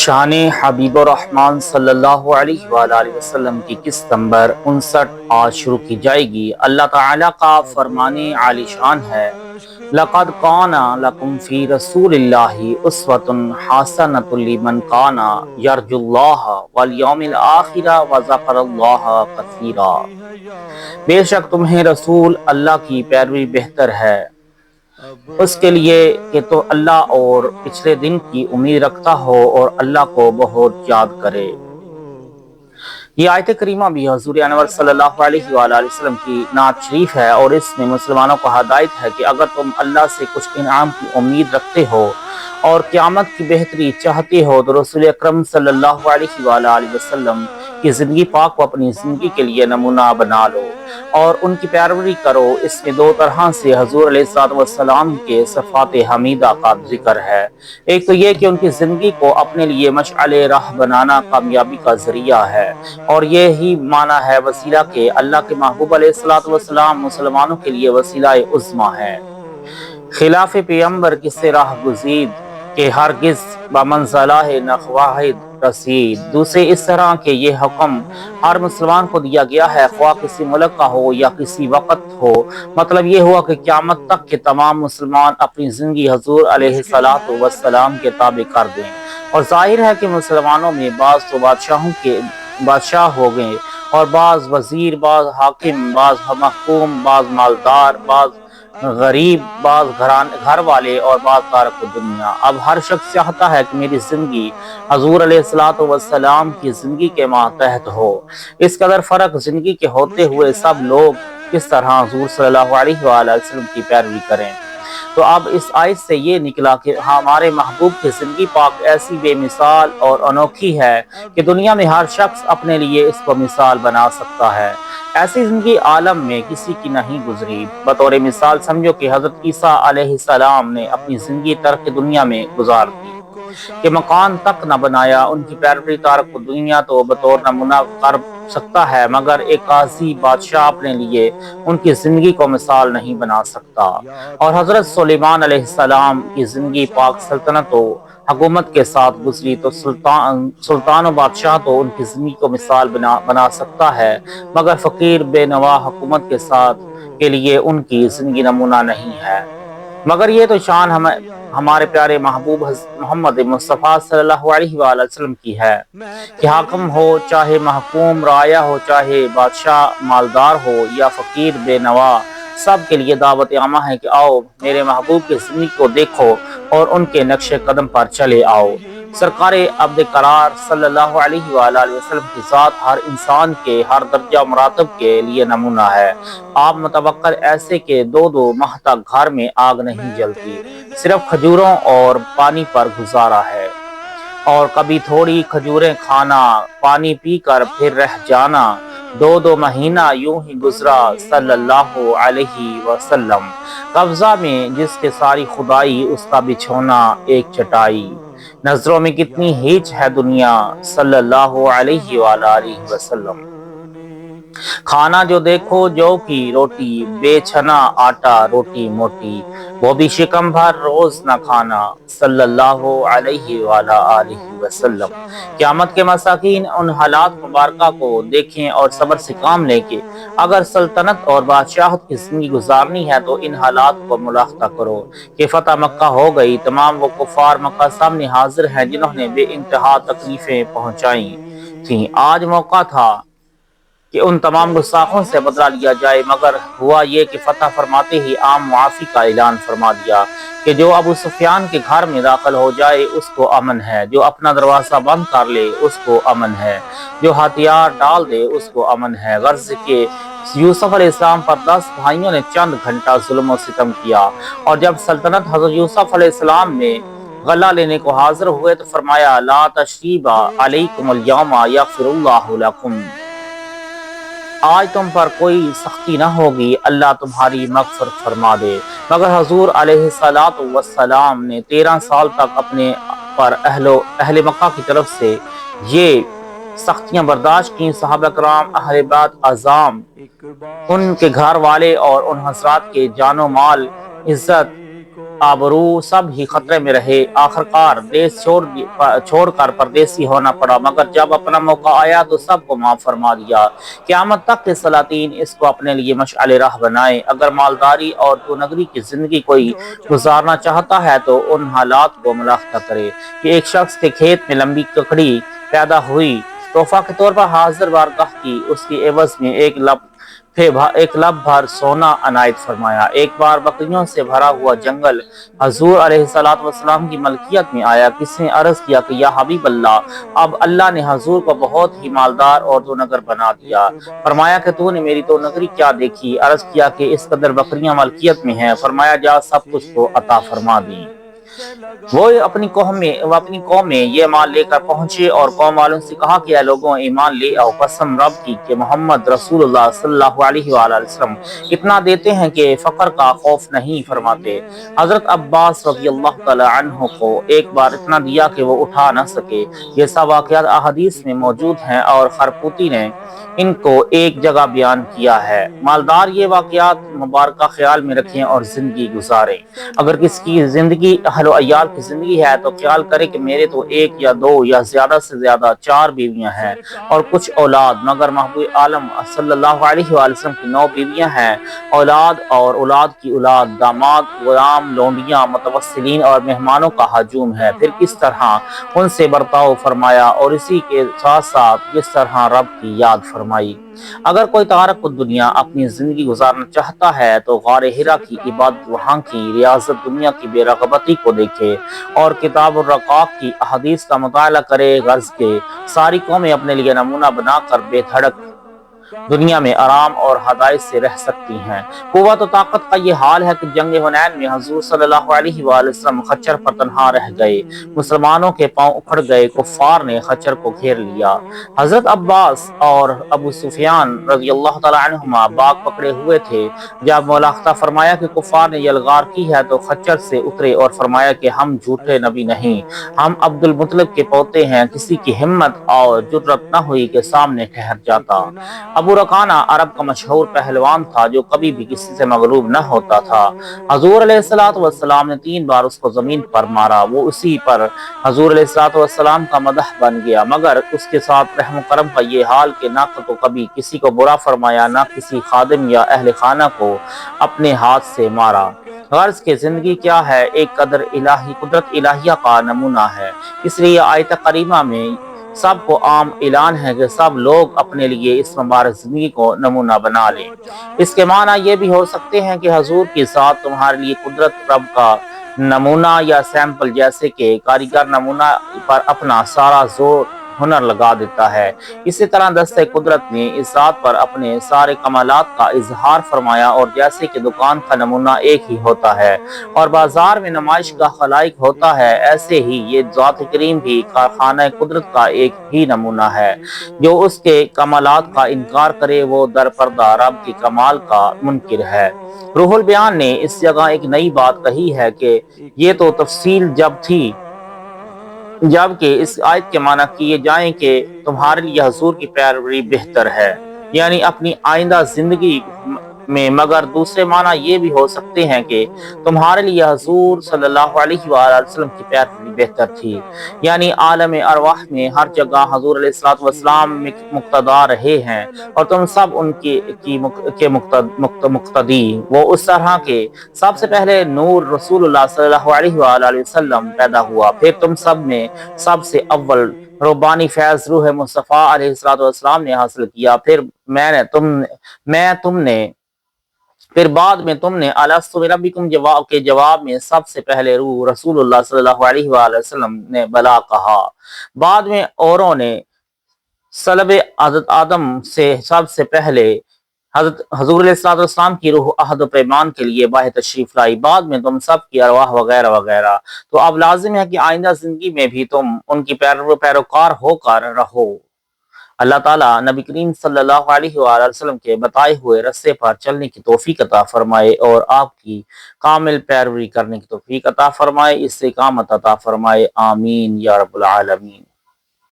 شان حبیب الرحمن صلی اللہ علیہ وآلہ وسلم کی قسط نمبر 59 آج شروع کی جائے گی۔ اللہ تعالیٰ کا فرمان عالی شان ہے، لَقَدْ كَانَ لَكُمْ فِي رَسُولِ اللَّهِ أُسْوَةٌ حَسَنَةٌ لِمَنْ كَانَ يَرْجُو اللَّهَ وَالْيَوْمَ الْآخِرَ وَذَكَرَ اللَّهَ كَثِيرًا۔ بے شک تمہیں رسول اللہ کی پیروی بہتر ہے اس کے لیے کہ تو اللہ اور پچھلے دن کی امید رکھتا ہو اور اللہ کو بہت یاد کرے۔ یہ آیت کریمہ بھی حضور انور صلی اللہ علیہ وآلہ وسلم کی نعت شریف ہے، اور اس میں مسلمانوں کو ہدایت ہے کہ اگر تم اللہ سے کچھ انعام کی امید رکھتے ہو اور قیامت کی بہتری چاہتے ہو تو رسول اکرم صلی اللہ علیہ وآلہ وسلم کی زندگی پاک کو اپنی زندگی کے لیے نمونہ بنا لو اور ان کی پیروی کرو۔ اس میں دو طرح سے حضور علیہ السلام کے صفات حمیدہ کا ذکر ہے۔ ایک تو یہ کہ ان کی زندگی کو اپنے لیے مشعل راہ بنانا کامیابی کا ذریعہ ہے، اور یہی معنی ہے وسیلہ کہ اللہ کے محبوب علیہ السلام مسلمانوں کے لیے وسیلہ عظمی ہے، خلاف پیغمبر کس سے راہ گزید کہ ہرگز بمنزلہ نخواہد رسید۔ دوسرے اس طرح کہ یہ حکم ہر مسلمان کو دیا گیا ہے، خواہ کسی ملک کا ہو یا کسی وقت ہو۔ مطلب یہ ہوا کہ قیامت تک کے تمام مسلمان اپنی زندگی حضور علیہ السلام کے تابع کر دیں، اور ظاہر ہے کہ مسلمانوں میں بعض تو بادشاہ ہو گئے، اور بعض وزیر، بعض حاکم، بعض محکوم، بعض مالدار، بعض غریب، بعض گھر والے اور بعض تارک دنیا۔ اب ہر شخص چاہتا ہے کہ میری زندگی حضور علیہ السلام کی زندگی کے ماتحت ہو۔ اس قدر فرق زندگی کے ہوتے ہوئے سب لوگ کس طرح حضور صلی اللہ علیہ وآلہ وسلم کی پیروی کریں۔ تو اب اس آیت سے یہ نکلا کہ ہمارے محبوب کی زندگی پاک ایسی بے مثال اور انوکھی ہے کہ دنیا میں ہر شخص اپنے لیے اس کو مثال بنا سکتا ہے۔ ایسی زندگی عالم میں کسی کی نہیں گزری۔ بطور مثال سمجھو کہ حضرت عیسیٰ علیہ السلام نے اپنی زندگی ترک دنیا میں گزار دی کہ مکان تک نہ بنایا۔ ان کی پیروی تارک دنیا تو بطور نمونہ کر سکتا ہے، مگر ایک قاضی بادشاہ اپنے لیے ان کی زندگی کو مثال نہیں بنا سکتا۔ اور حضرت سلیمان علیہ السلام کی زندگی پاک سلطنت و حکومت کے ساتھ گزری، تو سلطان و بادشاہ تو ان کی زندگی کو مثال بنا سکتا ہے، مگر فقیر بے نوا حکومت کے لیے ان کی زندگی نمونہ نہیں ہے۔ مگر یہ تو شان ہمارے پیارے محبوب محمد مصطفیٰ صلی اللہ علیہ وآلہ وسلم کی ہے کہ حاکم ہو چاہے محکوم، رعایا ہو چاہے بادشاہ مالدار ہو یا فقیر بے نوا، سب کے لیے دعوت عامہ ہے کہ آؤ میرے محبوب کی زندگی کو دیکھو اور ان کے نقش قدم پر چلے آؤ۔ سرکار عبد قرار صلی اللہ علیہ وآلہ وسلم کی ذات ہر انسان کے ہر درجہ مراتب کے لیے نمونہ ہے۔ آپ متوکل ایسے کہ دو ماہ تک گھر میں آگ نہیں جلتی، صرف کھجوروں اور پانی پر گزارا ہے، اور کبھی تھوڑی کھجوریں کھانا، پانی پی کر پھر رہ جانا۔ دو مہینہ یوں ہی گزرا صلی اللہ علیہ وسلم، قبضہ میں جس کے ساری خدائی، اس کا بچھونا ایک چٹائی۔ نظروں میں کتنی ہیچ ہے دنیا صلی اللہ علیہ وآلہ وسلم۔ کھانا جو دیکھو جو کی روٹی، بے چھنا آٹا روٹی موٹی، وہ بھی شکم بھر روز نہ کھانا صلی اللہ علیہ وآلہ وسلم۔ قیامت کے مساکین ان حالات مبارکہ کو دیکھیں اور صبر سے کام لیں کہ اگر سلطنت اور بادشاہت کی زندگی گزارنی ہے تو ان حالات کو ملاحظہ کرو کہ فتح مکہ ہو گئی، تمام وہ کفار مکہ سامنے حاضر ہیں جنہوں نے بے انتہا تکلیفیں پہنچائی تھیں۔ آج موقع تھا کہ ان تمام گستاخوں سے بدلہ لیا جائے، مگر ہوا یہ کہ فتح فرماتے ہی عام معافی کا اعلان فرما دیا کہ جو ابو سفیان کے گھر میں داخل ہو جائے اس کو امن ہے، جو اپنا دروازہ بند کر لے اس کو امن ہے، جو ہتھیار ڈال دے اس کو امن ہے۔ غرض کہ یوسف علیہ السلام پر 10 بھائیوں نے چند گھنٹہ ظلم و ستم کیا، اور جب سلطنت حضرت یوسف علیہ السلام میں غلہ لینے کو حاضر ہوئے تو فرمایا لا تثریب علیکم الیوم یغفر اللہ لکم، آج تم پر کوئی سختی نہ ہوگی، اللہ تمہاری مغفرت فرما دے۔ مگر حضور علیہ السلام نے 13 سال تک اپنے پر اہل مکہ کی طرف سے یہ سختیاں برداشت کی۔ صحابہ کرام، اہل بیت اعظام، ان کے گھر والے اور ان حضرات کے جان و مال، عزت आबरू सब ही खतरे में रहे। आखिरकार देश छोड़कर परदेसी होना पड़ा, मगर जब अपना मौका आया तो सबको माफ फरमा दिया। क़यामत तक के सलातीन इसको अपने लिए मशअल राह बनाए। अगर मालदारी और तो नगरी की जिंदगी कोई गुजारना चाहता है तो उन हालात को मुलाहजा करे कि एक शख्स के खेत में लंबी ककड़ी पैदा हुई। तोहफा के तौर पर हाजिर बारगाह की, उसकी एवज में एक लब भर सोना अनायत फरमाया। एक बार बकरियों से भरा हुआ जंगल हजूर अलैहिस्सलाम की मलकियत में आया। किसी ने अर्ज किया कि या हबीब अल्लाह, अब अल्लाह ने हजूर को बहुत ही मालदार और दो नगर बना दिया। फरमाया कि तूने मेरी दो नगरी क्या देखी? अर्ज किया कि इस कदर बकरियां मलकियत में हैं। फरमाया जा सब कुछ को अता फरमा दी। वो अपनी कौम में ये ईमान लेकर पहुंचे और कौम वालों से कहा कि लोगों, ईमान ले आओ, कसम रब की कि मोहम्मद रसूलुल्लाह सल्लल्लाहु अलैहि वसल्लम इतना देते हैं कि फकर का खौफ नहीं फरमाते। हजरत अब्बास रज़ी अल्लाह तआला अन्हु को एक बार इतना दिया कि वो उठा न सके। ये सब वाक़यात अहदीस में मौजूद हैं और खरपुती ने इनको एक जगह बयान किया है। मालदार ये वाक़यात मुबारक ख्याल में रखें और जिंदगी गुजारें। अगर किसी जिंदगी अहल अयाल की जिंदगी है तो ख्याल करे कि मेरे तो एक या दो या ज्यादा से ज्यादा चार बीवियां हैं और कुछ औलाद, मगर महबूब आलम सल्लल्लाहु अलैहि वसल्लम की 9 बीवियां हैं। औलाद और औलाद की औलाद, दामाद, गुलाम, लोंडियां, मुतवस्सिलीन और मेहमानों का हजूम है। फिर किस तरह उनसे बर्ताव फरमाया और इसी के साथ साथ किस तरह रब की याद फरमाई। अगर कोई तारक दुनिया अपनी जिंदगी गुजारना चाहता है तो गारे हिरा की इबादत, वहाँ की रियाजत, दुनिया की बेरगबती को देखे और किताब रकाक की अहदीस का मुताला करे। गर्ज के सारी कौमें अपने लिए नमूना बनाकर बेधड़क दुनिया में आराम और हदायत से रह सकती हैं। कुव्वत और ताकत का ये हाल है कि जंग हुनैन में हजूर सल्लल्लाहु अलैहि वसल्लम खच्चर पर तन्हा रह गए। मुसलमानों के पांव उखड़ गए। कुफ्फार ने खच्चर को घेर लिया। हजरत अब्बास और अबू सुफियान रज़ी अल्लाह तआला अन्हुमा बाग पकड़े हुए थे। जब मुलाहजा फरमाया कि कुफ्फार ने यलगार की है तो खच्चर से उतरे और फरमाया कि हम झूठे नबी नहीं, हम अब्दुल मुत्तलिब के पोते हैं। किसी की हिम्मत और जुर्रत न हुई कि सामने ठहर जाता। अबू रकाना अरब का मशहूर पहलवान था जो कभी भी किसी से मगलूब न होता था। हजूर अलैहिस्सलातु वस्सलाम ने 3 बार उसको जमीन पर मारा। वो उसी पर हजूर अलैहिस्सलातु वस्सलाम का मदह बन गया, मगर उसके साथ रहम करम का ये हाल कि ना तो कभी किसी को बुरा फरमाया, ना किसी खादिम या अहले खाना को अपने हाथ से मारा। गर्ज के जिंदगी क्या है? एक कदर इलाही कुदरत इलाहिया का नमूना है। इसलिए आयत करीमा में सबको आम ऐलान है कि सब लोग अपने लिए इस मुबारक जिंदगी को नमूना बना लें। इसके माना ये भी हो सकते हैं कि हजूर के साथ तुम्हारे लिए कुदरत रब का नमूना या सैंपल, जैसे कि कारीगर नमूना पर अपना सारा जोर हुनर लगा देता है। इसी तरह दस्ते कुदरत ने इस जात पर अपने सारे कमालात का इजहार फरमाया और जैसे कि दुकान का नमूना एक ही होता है और बाजार में नुमाइश का खलाइक होता है, ऐसे ही ये जात करीम भी कारखाना कुदरत का एक ही नमूना है। जो उसके कमालात का इनकार करे वो दरपर्दा रब के कमाल का मुनकिर है। रूहुल बयान ने इस जगह एक नई बात कही है कि ये तो तफसील जब थी, जबकि इस आयत के माना किए जाएं कि तुम्हारे लिए हजूर की पैरवी बेहतर है, यानी अपनी आइंदा जिंदगी में। मगर दूसरे माना ये भी हो सकते हैं कि तुम्हारे लिए हजूर सल्लल्लाहु अलैहि वसल्लम की पैरवी बेहतर थी, यानी आलम अरवाह में हर जगह हजूर अलैहिस्सलातु वस्सलाम मुक्तदा रहे हैं और तुम सब उनके मुक्तदी। वो उस तरह के सबसे पहले नूर रसूलुल्लाह सल्लल्लाहु अलैहि वसल्लम पैदा हुआ, फिर तुम सब में सबसे अव्वल रब्बानी फैज रूह मुस्तफ़ा अलैहिस्सलातु वस्सलाम ने हासिल किया। फिर बाद में तुमने अलस्तु बिरब्बिकुम जवाब में सबसे पहले रूह रसूलुल्लाह सल्लल्लाहु अलैहि वसल्लम ने बला कहा। बाद में औरों ने सलब हज़रत आदम से सबसे पहले हज़रत हजूर अलैहिस्सलातु वस्सलाम की रूह अहद व पैमान के लिए बाह तशरीफ लाई, बाद में तुम सब की अरवाह वगैरह वगैरह। तो अब लाजिम है कि आइंदा जिंदगी में भी तुम उनकी पैरोकार होकर रहो। अल्लाह ताला नबी करीम सल्लल्लाहु अलैहि वसल्लम के बताए हुए रस्ते पर चलने की तौफीक अता फरमाए और आपकी कामिल पैरवी करने की तौफीक अता फरमाए, इससे कामत अता फरमाए। आमीन या रब्बुल आलमीन।